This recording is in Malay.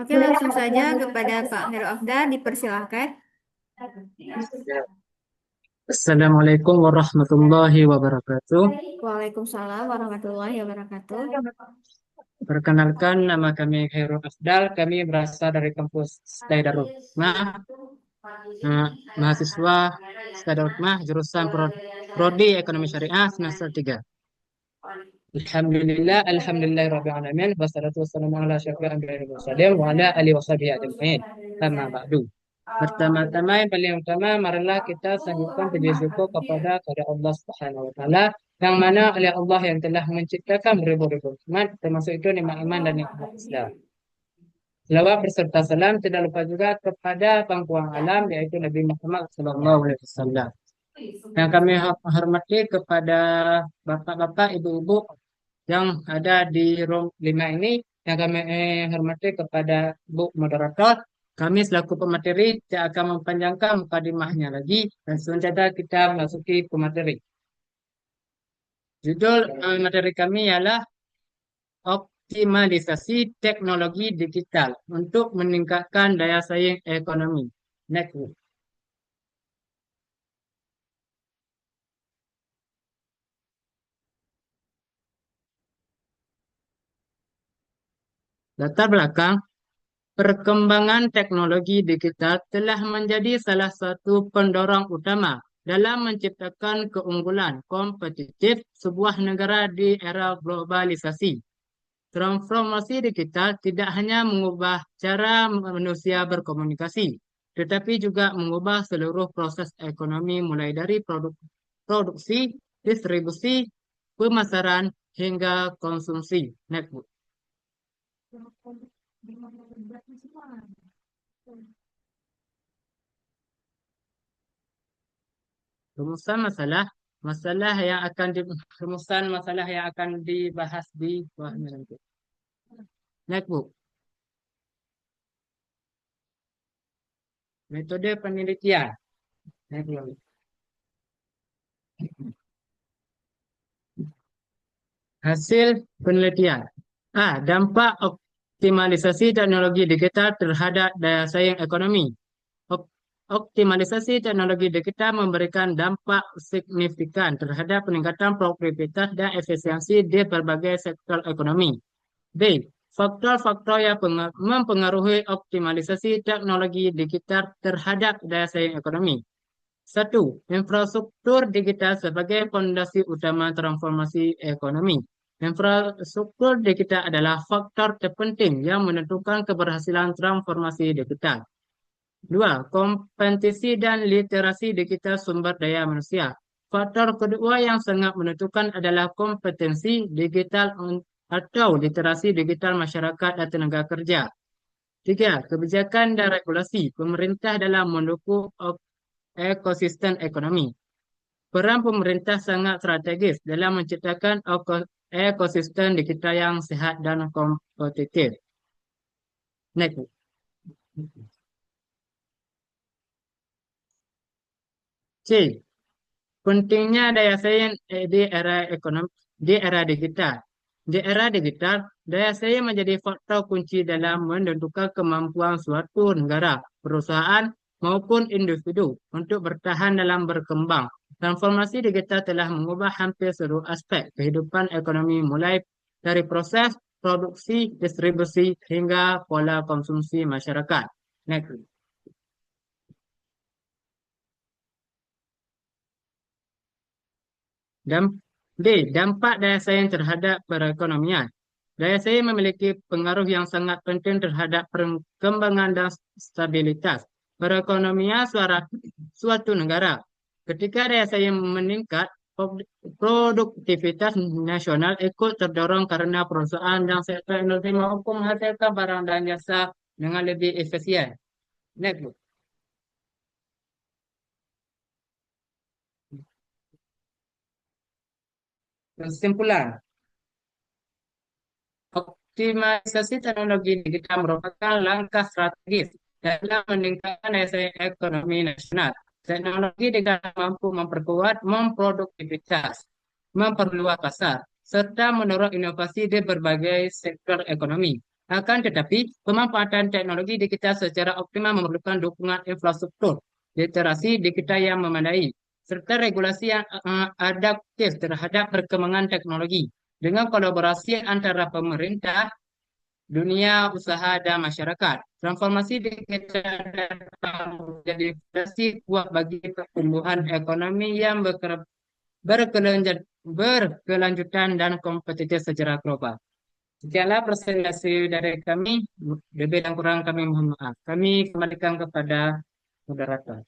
Oke, langsung saja kepada Pak Heru Afdal, dipersilahkan. Ya. Assalamualaikum warahmatullahi wabarakatuh. Waalaikumsalam warahmatullahi wabarakatuh. Perkenalkan, nama kami Khairul Afdal. Kami berasal dari kampus Darul Hikmah, mahasiswa Darul Hikmah, jurusan Prodi Ekonomi Syariah semester 3. Alhamdulillah alamin. Wassalatu wassalamu ala asyrofil anbiya'i wal mursalin wa ala alihi washabihi ajmain. Amma ba'du. Pertama-tama yang paling utama, marilah kita sambungkan puji syukur kepada Allah Subhanahu wa taala yang mana oleh Allah yang telah menciptakan beribu-ribu nikmat, termasuk itu nikmat iman dan nikmat Islam. Selawat berserta salam tidak lupa juga kepada pangkuang alam yaitu Nabi Muhammad SAW. Yang kami hormati kepada bapak-bapak, ibu-ibu yang ada di room 5 ini, yang kami hormati kepada Bu Moderator. Kami selaku pemateri tidak akan mempanjangkan mukadimahnya lagi dan selanjutnya kita memasuki pemateri. Judul materi kami ialah optimalisasi teknologi digital untuk meningkatkan daya saing ekonomi. Next. Latar belakang. Perkembangan teknologi digital telah menjadi salah satu pendorong utama dalam menciptakan keunggulan kompetitif sebuah negara di era globalisasi. Transformasi digital tidak hanya mengubah cara manusia berkomunikasi, tetapi juga mengubah seluruh proses ekonomi mulai dari produksi, distribusi, pemasaran, hingga konsumsi. Next, Bu. Rumusan masalah, rumusan masalah yang akan dibahas di bawahnya nanti. Next, Bu. Metode penelitian. Next, Bu. Hasil penelitian. Dampak optimalisasi teknologi digital terhadap daya saing ekonomi. Optimalisasi teknologi digital memberikan dampak signifikan terhadap peningkatan produktivitas dan efisiensi di berbagai sektor ekonomi. B. Faktor-faktor yang mempengaruhi optimalisasi teknologi digital terhadap daya saing ekonomi. 1. Infrastruktur digital sebagai fondasi utama transformasi ekonomi. Infrastruktur digital adalah faktor terpenting yang menentukan keberhasilan transformasi digital. 2. Kompetensi dan literasi digital sumber daya manusia. Faktor kedua yang sangat menentukan adalah kompetensi digital atau literasi digital masyarakat dan tenaga kerja. 3. Kebijakan dan regulasi pemerintah dalam mendukung ekosistem ekonomi. Peran pemerintah sangat strategis dalam menciptakan ekosistem digital yang sehat dan kompetitif. Next. C. Pentingnya daya saing di era ekonomi di era digital. Di era digital, daya saing menjadi faktor kunci dalam menentukan kemampuan suatu negara, perusahaan, maupun individu untuk bertahan dalam berkembang. Transformasi digital telah mengubah hampir seluruh aspek kehidupan ekonomi mulai dari proses, produksi, distribusi, hingga pola konsumsi masyarakat. Next. Dampak daya saing terhadap perekonomian. Daya saing memiliki pengaruh yang sangat penting terhadap perkembangan dan stabilitas perekonomian suatu negara. Ketika daya saing meningkat, produktivitas nasional ikut terdorong karena perusahaan dan sektor industri mampu menghasilkan barang dan jasa dengan lebih efisien. Next, Bu. Kesimpulan. Optimalisasi teknologi digital merupakan langkah strategis dalam meningkatkan daya saing ekonomi nasional. Teknologi digital mampu memperkuat produktivitas, memperluas pasar, serta mendorong inovasi di berbagai sektor ekonomi. Akan tetapi, pemanfaatan teknologi digital secara optimal memerlukan dukungan infrastruktur, literasi digital yang memadai, serta regulasi yang adaptif terhadap perkembangan teknologi. Dengan kolaborasi antara pemerintah, dunia usaha, dan masyarakat, transformasi digital dapat menjadi fondasi kuat bagi pertumbuhan ekonomi yang berkelanjutan dan kompetitif secara global. Sekianlah presentasi dari kami. Lebih dan kurang kami mohon maaf. Kami kembalikan kepada moderator.